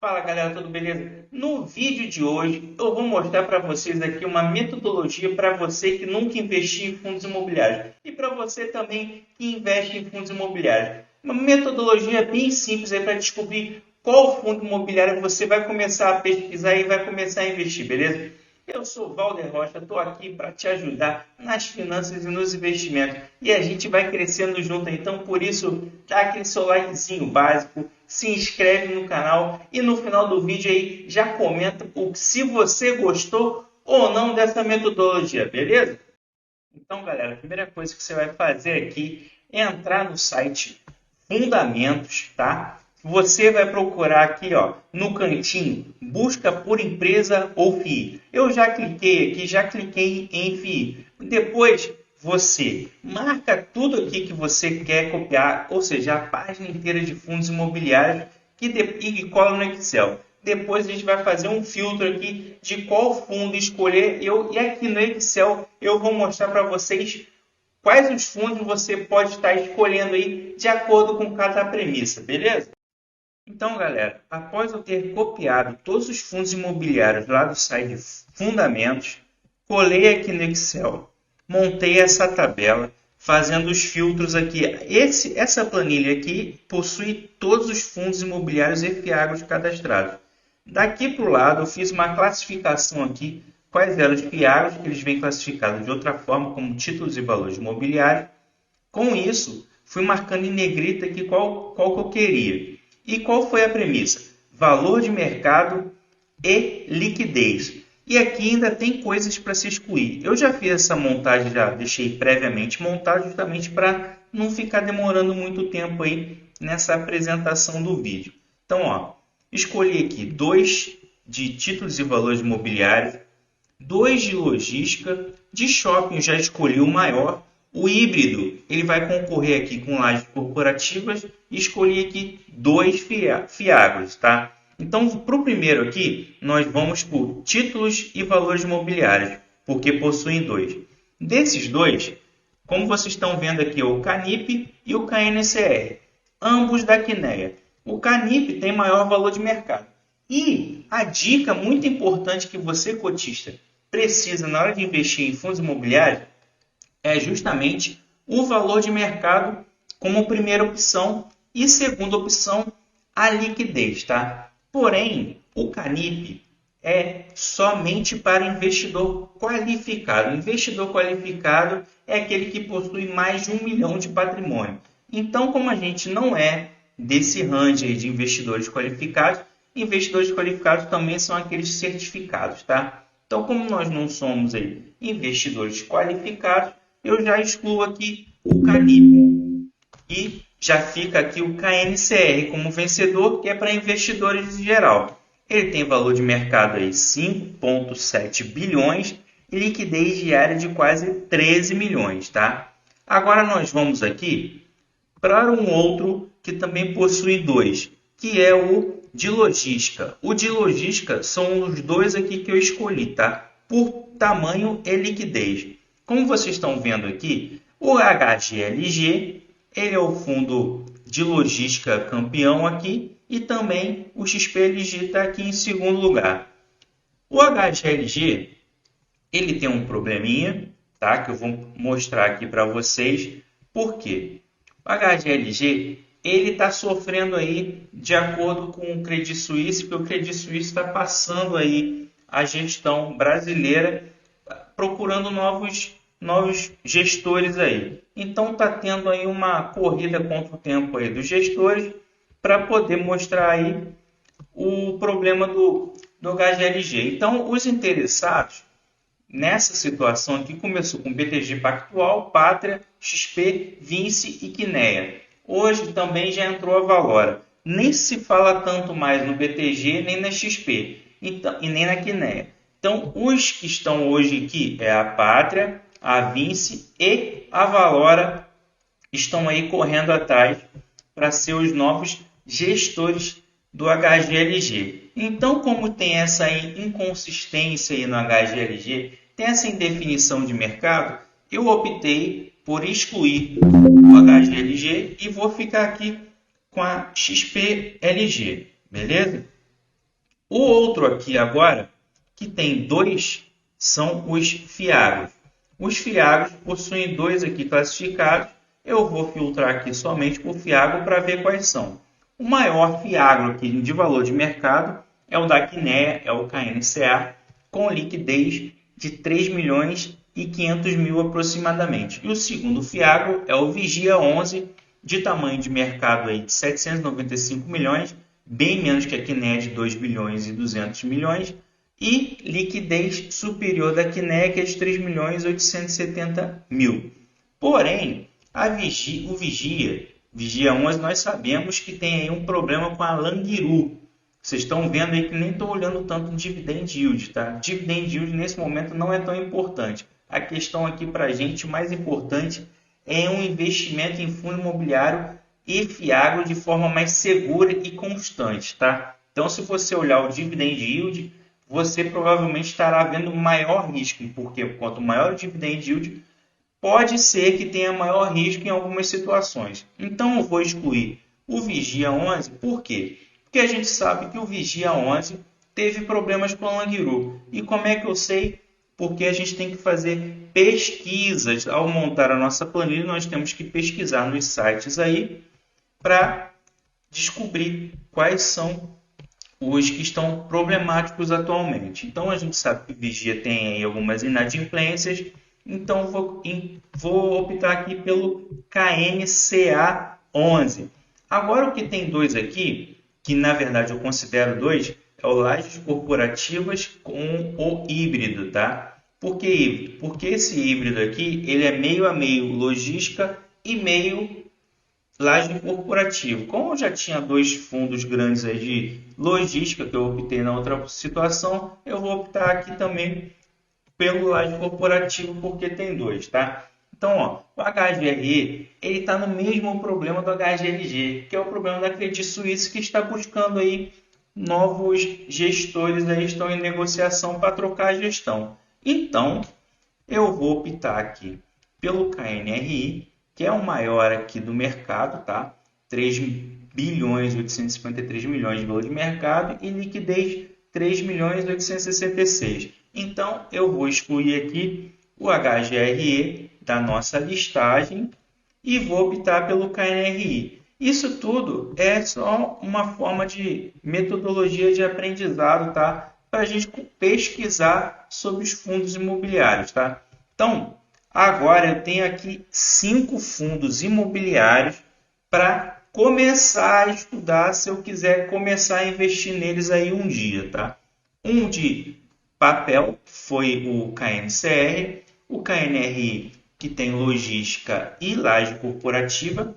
Fala galera, tudo beleza? No vídeo de hoje eu vou mostrar para vocês aqui uma metodologia para você que nunca investiu em fundos imobiliários e para você também que investe em fundos imobiliários. Uma metodologia bem simples aí para descobrir qual fundo imobiliário você vai começar a pesquisar e vai começar a investir, beleza? Eu sou Valder Rocha, estou aqui para te ajudar nas finanças e nos investimentos. E a gente vai crescendo junto, então por isso dá aquele seu likezinho básico, se inscreve no canal e no final do vídeo aí já comenta se você gostou ou não dessa metodologia, beleza? Então galera, a primeira coisa que você vai fazer aqui é entrar no site Fundamentos, tá? Você vai procurar aqui, ó, no cantinho, busca por empresa ou FII. Eu já cliquei aqui, já cliquei em FII. Depois você marca tudo aqui que você quer copiar, ou seja, a página inteira de fundos imobiliários e cola no Excel. Depois a gente vai fazer um filtro aqui de qual fundo escolher. E aqui no Excel eu vou mostrar para vocês quais os fundos você pode estar escolhendo aí de acordo com cada premissa, beleza? Então, galera, após eu ter copiado todos os fundos imobiliários lá do site Fundamentos, colei aqui no Excel, montei essa tabela, fazendo os filtros aqui. Essa planilha aqui possui todos os fundos imobiliários e FIAGROS cadastrados. Daqui para o lado, eu fiz uma classificação aqui, quais eram os FIAGROS, que eles vêm classificados de outra forma, como títulos e valores imobiliários. Com isso, fui marcando em negrita aqui qual que eu queria. E qual foi a premissa? Valor de mercado e liquidez. E aqui ainda tem coisas para se excluir. Eu já fiz essa montagem, já deixei previamente montado justamente para não ficar demorando muito tempo aí nessa apresentação do vídeo. Então, ó, escolhi aqui 2 de títulos e valores imobiliários, 2 de logística, de shopping já escolhi o maior. O híbrido, ele vai concorrer aqui com lajes corporativas e escolhi aqui 2 FIAGROS, tá? Então, para o primeiro aqui, nós vamos por títulos e valores imobiliários, porque possuem 2. Desses 2, como vocês estão vendo aqui, o CANIP e o KNCR, ambos da Quineia. O CANIP tem maior valor de mercado. E a dica muito importante que você, cotista, precisa na hora de investir em fundos imobiliários é justamente o valor de mercado como primeira opção e segunda opção, a liquidez, tá? Porém, o CANIP é somente para investidor qualificado. O investidor qualificado é aquele que possui mais de 1 milhão de patrimônio. Então, como a gente não é desse range de investidores qualificados também são aqueles certificados, tá? Então, como nós não somos aí investidores qualificados, eu já excluo aqui o CANIP e já fica aqui o KNCR como vencedor, que é para investidores em geral. Ele tem valor de mercado aí 5,7 bilhões e liquidez diária de quase 13 milhões, tá? Agora nós vamos aqui para um outro que também possui 2, que é o de logística. O de logística são os 2 aqui que eu escolhi, tá? Por tamanho e liquidez. Como vocês estão vendo aqui, o HGLG, ele é o fundo de logística campeão aqui e também o XPLG está aqui em segundo lugar. O HGLG, ele tem um probleminha, tá? Que eu vou mostrar aqui para vocês. Por quê? O HGLG, ele está sofrendo aí de acordo com o Credit Suisse, porque o Credit Suisse está passando aí a gestão brasileira, procurando novos gestores aí. Então está tendo aí uma corrida contra o tempo aí dos gestores para poder mostrar aí o problema do HGLG. Então os interessados nessa situação aqui começou com BTG Pactual, Pátria, XP, Vinci e Quineia. Hoje também já entrou a Valora. Nem se fala tanto mais no BTG nem na XP então, e nem na Quineia. Então os que estão hoje aqui é a Pátria, a Vinci e a Valora estão aí correndo atrás para ser os novos gestores do HGLG. Então, como tem essa inconsistência aí no HGLG, tem essa indefinição de mercado, eu optei por excluir o HGLG e vou ficar aqui com a XPLG, beleza? O outro aqui agora, que tem dois, são os Fiagros. Os Fiagros possuem dois aqui classificados. Eu vou filtrar aqui somente por Fiagro para ver quais são. O maior Fiagro aqui de valor de mercado é o da Kinea, é o KNCA, com liquidez de 3 milhões e 500 mil aproximadamente. E o segundo Fiagro é o Vigia 11, de tamanho de mercado aí de 795 milhões, bem menos que a Kinea de 2 bilhões e 200 milhões, e liquidez superior da Kinea, que é de 3 milhões e 870 mil. Porém, o Vigia 11, nós sabemos que tem aí um problema com a Languiru. Vocês estão vendo aí que nem estou olhando tanto no dividend yield, tá? Dividend yield nesse momento não é tão importante. A questão aqui para a gente, mais importante, é um investimento em fundo imobiliário e Fiagro de forma mais segura e constante, tá? Então, se você olhar o dividend yield, você provavelmente estará vendo maior risco, porque quanto maior o dividend yield, pode ser que tenha maior risco em algumas situações. Então, eu vou excluir o Vigia 11, por quê? Porque a gente sabe que o Vigia 11 teve problemas com a Languiru. E como é que eu sei? Porque a gente tem que fazer pesquisas. Ao montar a nossa planilha, nós temos que pesquisar nos sites aí para descobrir quais são os que estão problemáticos atualmente. Então, a gente sabe que o Vigia tem aí algumas inadimplências. Então, vou optar aqui pelo KNCA 11. Agora, o que tem dois aqui, que na verdade eu considero dois, é o Lajes Corporativas com o híbrido, tá? Por que híbrido? Porque esse híbrido aqui, ele é meio a meio logística e meio laje corporativo. Como eu já tinha dois fundos grandes aí de logística que eu optei na outra situação, eu vou optar aqui também pelo laje corporativo porque tem dois, tá? Então, ó, o HGRE, ele está no mesmo problema do HGLG, que é o problema da Credit Suisse, que está buscando aí novos gestores, aí estão em negociação para trocar a gestão. Então, eu vou optar aqui pelo KNRI, que é o maior aqui do mercado, tá? 3 bilhões e 853 milhões de valor de mercado e liquidez 3 milhões e 866. Então, eu vou excluir aqui o HGRE da nossa listagem e vou optar pelo KNRI. Isso tudo é só uma forma de metodologia de aprendizado, tá? Para a gente pesquisar sobre os fundos imobiliários, tá? Então, agora eu tenho aqui 5 fundos imobiliários para começar a estudar se eu quiser começar a investir neles aí um dia, tá? Um de papel foi o KNCR, o KNRI que tem logística e laje corporativa,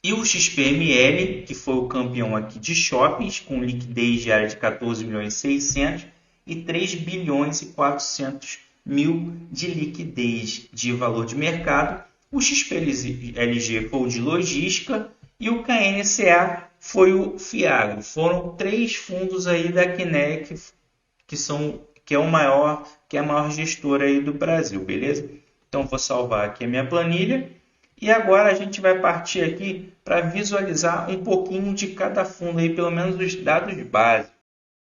e o XPML, que foi o campeão aqui de shoppings, com liquidez diária de 14 milhões e 600 e 3 bilhões e 400 mil de liquidez de valor de mercado. O XPLG foi o de logística e o KNCA foi o Fiagro. Foram 3 fundos aí da Kinea que é a maior gestora aí do Brasil, beleza? Então, vou salvar aqui a minha planilha. E agora a gente vai partir aqui para visualizar um pouquinho de cada fundo, aí, pelo menos os dados básicos.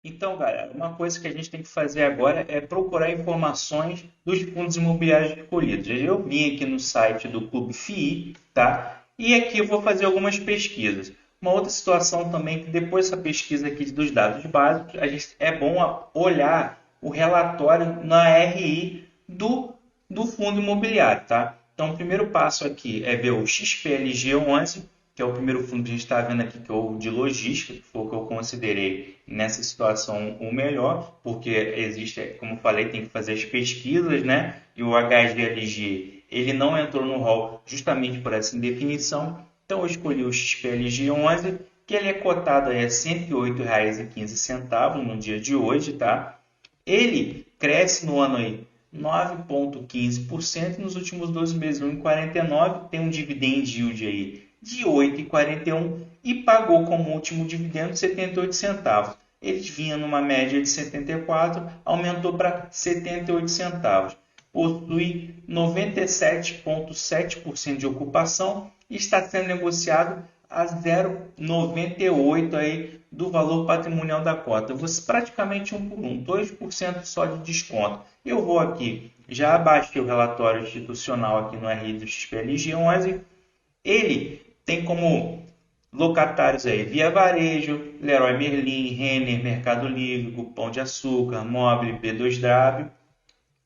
Então, galera, uma coisa que a gente tem que fazer agora é procurar informações dos fundos imobiliários escolhidos. Eu vim aqui no site do Clube FII, tá? E aqui eu vou fazer algumas pesquisas. Uma outra situação também, que depois dessa pesquisa aqui dos dados básicos, é bom olhar o relatório na RI do fundo imobiliário, tá? Então, o primeiro passo aqui é ver o XPLG 11, que é o primeiro fundo que a gente está vendo aqui, que é o de logística, que foi o que eu considerei nessa situação o melhor, porque existe, como eu falei, tem que fazer as pesquisas, né? E o HGLG, ele não entrou no rol justamente por essa indefinição. Então, eu escolhi o XPLG 11, que ele é cotado aí a R$ 108,15 no dia de hoje, tá? Ele cresce no ano aí 9,15%, nos últimos 12 meses 1,49%, tem um dividend yield aí de 8,41 e pagou como último dividendo 78 centavos. Eles vinham numa média de 74, aumentou para 78 centavos. Possui 97,7% de ocupação e está sendo negociado a 0,98 aí do valor patrimonial da cota. Você praticamente 1 por 1, 2% só de desconto. Eu vou aqui, já baixei o relatório institucional aqui no RI do XPLG11. Ele tem como locatários aí Via Varejo, Leroy Merlin, Renner, Mercado Livre, Pão de Açúcar, Mobile, B2W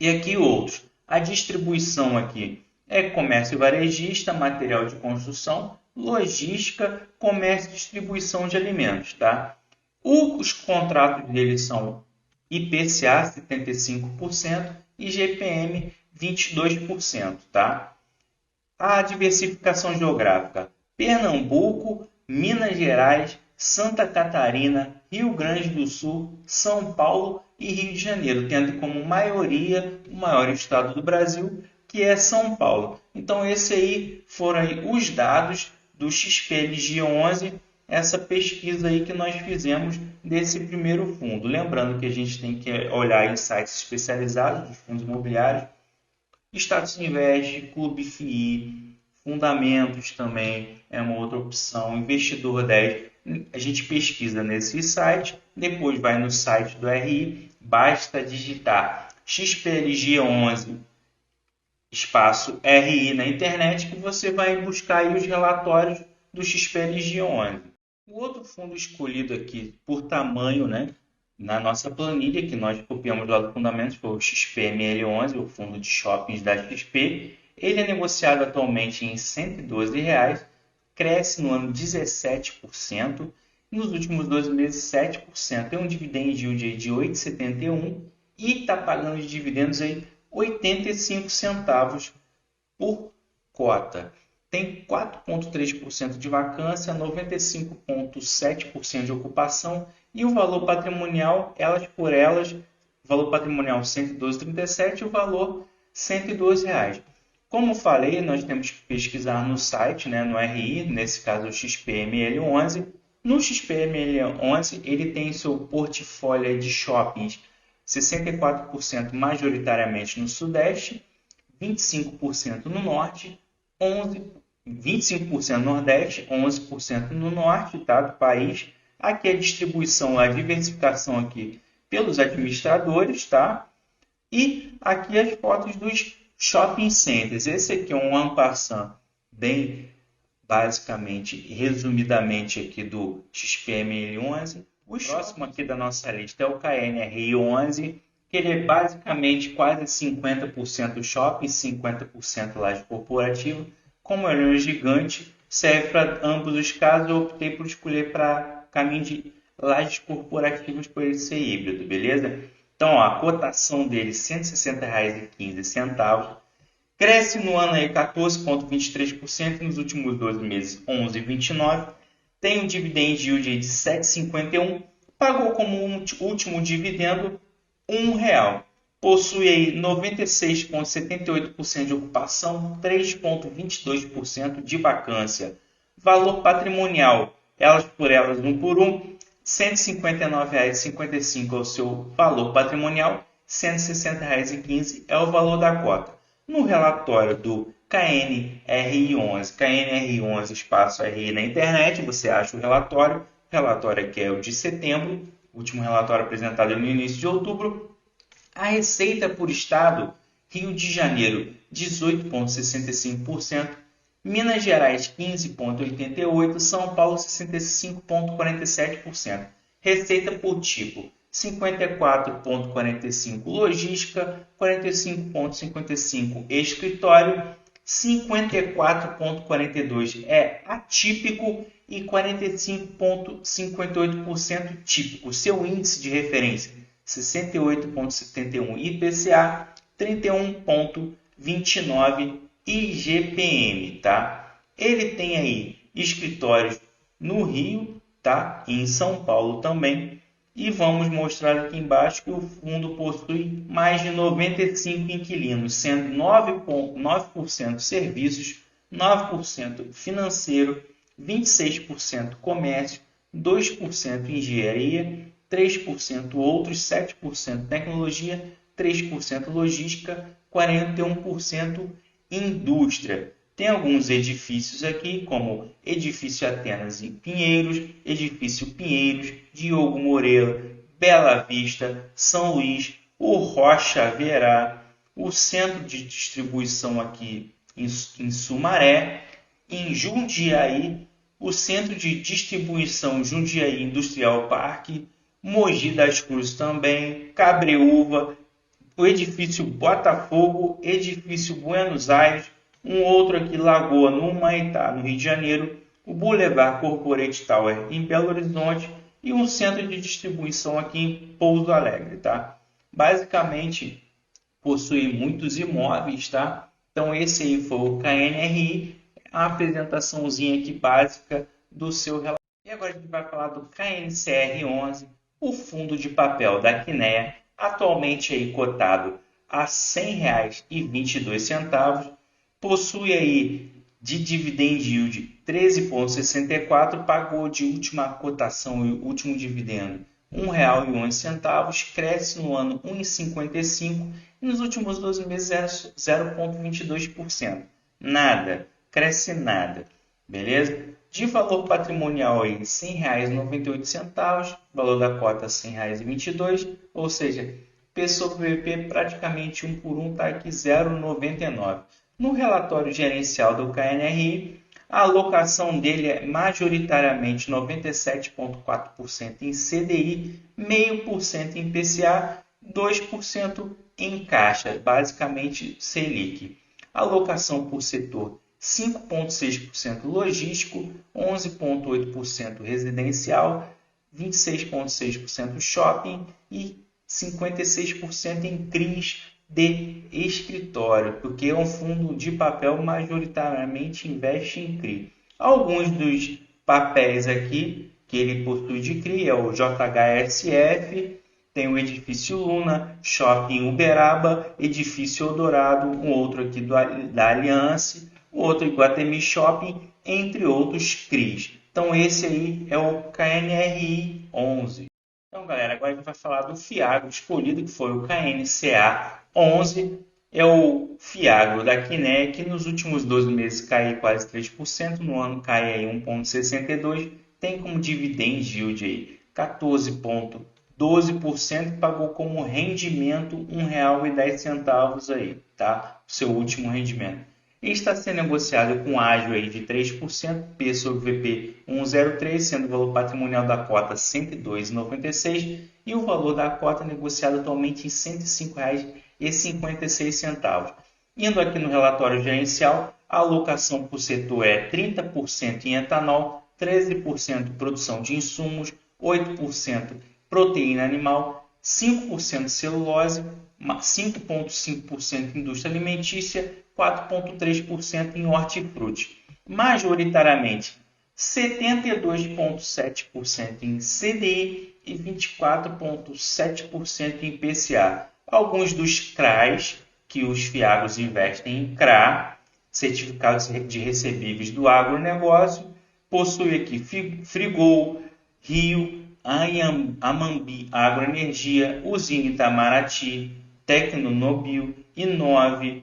e aqui outros. A distribuição aqui é comércio varejista, material de construção, logística, comércio e distribuição de alimentos, tá? Os contratos deles são IPCA 75% e GPM 22%, tá? A diversificação geográfica: Pernambuco, Minas Gerais, Santa Catarina, Rio Grande do Sul, São Paulo e Rio de Janeiro, tendo como maioria o maior estado do Brasil, que é São Paulo. Então, esses aí foram aí os dados do XPLG11, essa pesquisa aí que nós fizemos desse primeiro fundo. Lembrando que a gente tem que olhar em sites especializados dos fundos imobiliários, Status Invest, Clube FI, Fundamentos também é uma outra opção, Investidor 10. A gente pesquisa nesse site, depois vai no site do RI, basta digitar XPLG11 espaço RI na internet que você vai buscar aí os relatórios do XPLG11. O outro fundo escolhido aqui por tamanho, né, na nossa planilha, que nós copiamos lá do Fundamentos, foi o XPML11, o fundo de shoppings da XP. Ele é negociado atualmente em R$ 112, cresce no ano 17%, nos últimos 12 meses 7%. Tem um dividend yield de 8,71 e está pagando de dividendos aí 85 centavos por cota. Tem 4,3% de vacância, 95,7% de ocupação e o valor patrimonial, elas por elas, valor patrimonial 112,37 e o valor R$ 112. Como falei, nós temos que pesquisar no site, né, no RI, nesse caso o XPML11. No XPML11 ele tem seu portfólio de shoppings 64% majoritariamente no Sudeste, 25% no Norte, 25% no Nordeste, 11% no Norte, tá, do país. Aqui a distribuição, a diversificação aqui pelos administradores, tá? E aqui as fotos dos shopping centers. Esse aqui é um en passant, bem basicamente, resumidamente aqui do XPML11. O próximo aqui da nossa lista é o KNRI11, que ele é basicamente quase 50% shopping, 50% laje corporativa. Como ele é um gigante, serve para ambos os casos. Eu optei por escolher para caminho de lajes corporativas por ele ser híbrido, beleza? Então, ó, a cotação dele R$ 160,15. Cresce no ano aí 14,23% e nos últimos 12 meses 11,29%. Tem um dividend yield de 7,51%. Pagou como último dividendo R$ 1,00. Possui aí 96,78% de ocupação, 3,22% de vacância. Valor patrimonial, elas por elas, 1 por 1, R$ 159,55 é o seu valor patrimonial, R$ 160,15 é o valor da cota. No relatório do KNRI11 espaço RI na internet, você acha o relatório aqui é o de setembro, último relatório apresentado no início de outubro. A receita por estado, Rio de Janeiro 18,65%, Minas Gerais 15,88%, São Paulo 65,47%. Receita por tipo, 54,45% logística, 45,55% escritório, 54,42% é atípico e 45,58% típico. Seu índice de referência, 68,71% IPCA, 31,29% IGPM, tá? Ele tem aí escritórios no Rio, tá? E em São Paulo também. E vamos mostrar aqui embaixo que o fundo possui mais de 95 inquilinos, sendo 9% serviços, 9% financeiro, 26% comércio, 2% engenharia, 3% outros, 7% tecnologia, 3% logística, 41% indústria. Tem alguns edifícios aqui, como Edifício Atenas em Pinheiros, Edifício Pinheiros, Diogo Moreira, Bela Vista, São Luís, o Rocha Verá, o centro de distribuição aqui em Sumaré, em Jundiaí, o centro de distribuição Jundiaí Industrial Parque, Mogi das Cruzes também, Cabreúva, o edifício Botafogo, edifício Buenos Aires, um outro aqui Lagoa, no Humaitá, no Rio de Janeiro, o Boulevard Corporate Tower em Belo Horizonte e um centro de distribuição aqui em Pouso Alegre, tá? Basicamente, possui muitos imóveis, tá? Então, esse aí foi o KNRI, a apresentaçãozinha aqui básica do seu relatório. E agora a gente vai falar do KNCR11, o fundo de papel da Kinea, atualmente aí cotado a R$ 100,22, possui aí de dividend yield 13,64, pagou de última cotação e último dividendo R$ 1,11, cresce no ano 1,55 e nos últimos 12 meses 0,22%. Nada, cresce nada, beleza? De valor patrimonial aí R$ 100,98, valor da cota R$ 100,22, ou seja, P sobre VP praticamente 1 por 1 está aqui 0,99. No relatório gerencial do KNRI, a alocação dele é majoritariamente 97,4% em CDI, 0,5% em PCA, 2% em caixa, basicamente Selic. Alocação por setor 5,6% logístico, 11,8% residencial, 26,6% shopping e 56% em CRIs de escritório, porque é um fundo de papel majoritariamente investe em CRI. Alguns dos papéis aqui que ele possui de CRI é o JHSF, tem o Edifício Luna, Shopping Uberaba, Edifício Eldorado, um outro aqui da Aliança, outro Iguatemi Shopping, entre outros CRIs. Então esse aí é o KNRI 11. Então, galera, agora a gente vai falar do Fiagro escolhido, que foi o KNCA 11. É o Fiagro da Kinea, que nos últimos 12 meses caiu quase 3%, no ano cai aí 1,62%, tem como dividend yield aí 14,12%, pagou como rendimento R$ 1,10 aí, tá? O seu último rendimento. E está sendo negociado com ágio aí de 3%, P sobre VP 1,03, sendo o valor patrimonial da cota R$ 102,96 e o valor da cota negociado atualmente em R$ 105,56. Indo aqui no relatório gerencial, a alocação por setor é 30% em etanol, 13% produção de insumos, 8% proteína animal, 5% celulose, 5,5% indústria alimentícia, 4,3% em hortifruti. Majoritariamente, 72,7% em CDI e 24,7% em PCA. Alguns dos CRAs, que os Fiagros investem em CRA, Certificados de Recebíveis do Agronegócio, possui aqui Frigol, Rio, Amambi Agroenergia, Usina Itamaraty, Tecnonobil, Inove,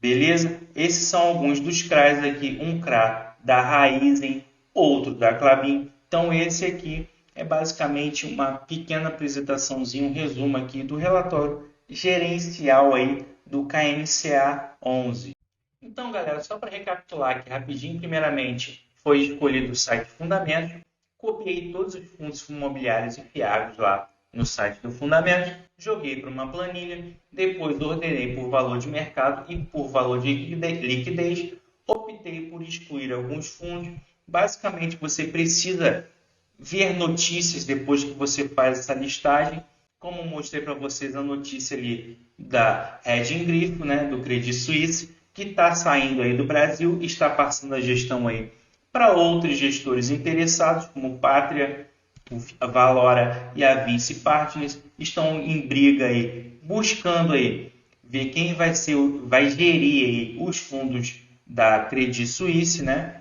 beleza? Esses são alguns dos CRAs aqui, um CRA da Raizen, outro da Klabin. Então esse aqui é basicamente uma pequena apresentaçãozinha, um resumo aqui do relatório gerencial aí do KNCA 11. Então, galera, só para recapitular aqui rapidinho, primeiramente foi escolhido o site Fundamentos, copiei todos os fundos imobiliários e fiagros lá no site do Fundamentos, joguei para uma planilha, depois ordenei por valor de mercado e por valor de liquidez, optei por excluir alguns fundos. Basicamente, você precisa ver notícias depois que você faz essa listagem, como mostrei para vocês a notícia ali da Hedging Grifo, né, do Credit Suisse, que está saindo aí do Brasil, está passando a gestão aí para outros gestores interessados, como Pátria, a Valora e a Vinci Partners, estão em briga aí, buscando aí ver quem vai gerir aí os fundos da Credit Suisse, né?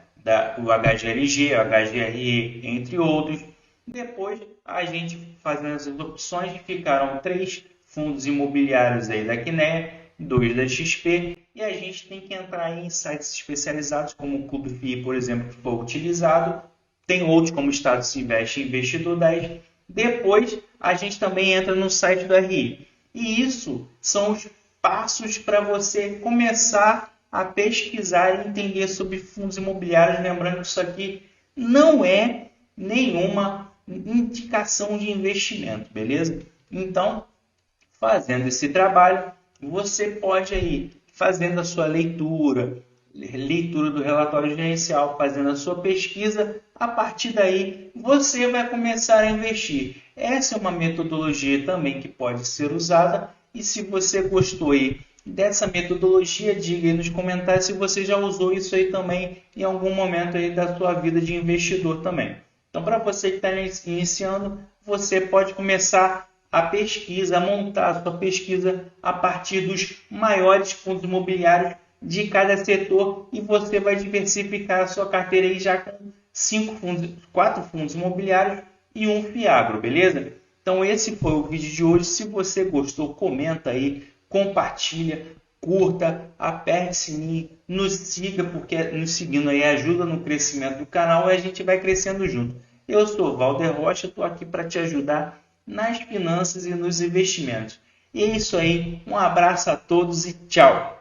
O HGLG, o HGRE, entre outros. Depois, a gente fazendo essas opções, ficaram 3 fundos imobiliários aí da Kinea, 2 da XP e a gente tem que entrar em sites especializados, como o Clube FI, por exemplo, que foi utilizado. Tem outros, como Status Invest e Investidor 10. Depois, a gente também entra no site do RI. E isso são os passos para você começar a pesquisar e entender sobre fundos imobiliários. Lembrando que isso aqui não é nenhuma indicação de investimento, beleza? Então, fazendo esse trabalho, você pode aí, fazendo a sua leitura do relatório gerencial, fazendo a sua pesquisa, a partir daí você vai começar a investir. Essa é uma metodologia também que pode ser usada, e se você gostou aí dessa metodologia, diga aí nos comentários se você já usou isso aí também em algum momento aí da sua vida de investidor também. Então, para você que está iniciando, você pode começar a pesquisa, a montar a sua pesquisa a partir dos maiores fundos imobiliários de cada setor, e você vai diversificar a sua carteira aí já com 4 fundos imobiliários e um Fiagro, beleza? Então esse foi o vídeo de hoje. Se você gostou, comenta aí, compartilha, curta, aperte o sininho, nos siga, porque nos seguindo aí ajuda no crescimento do canal e a gente vai crescendo junto. Eu sou Valder Rocha, estou aqui para te ajudar nas finanças e nos investimentos. E é isso aí, um abraço a todos e tchau!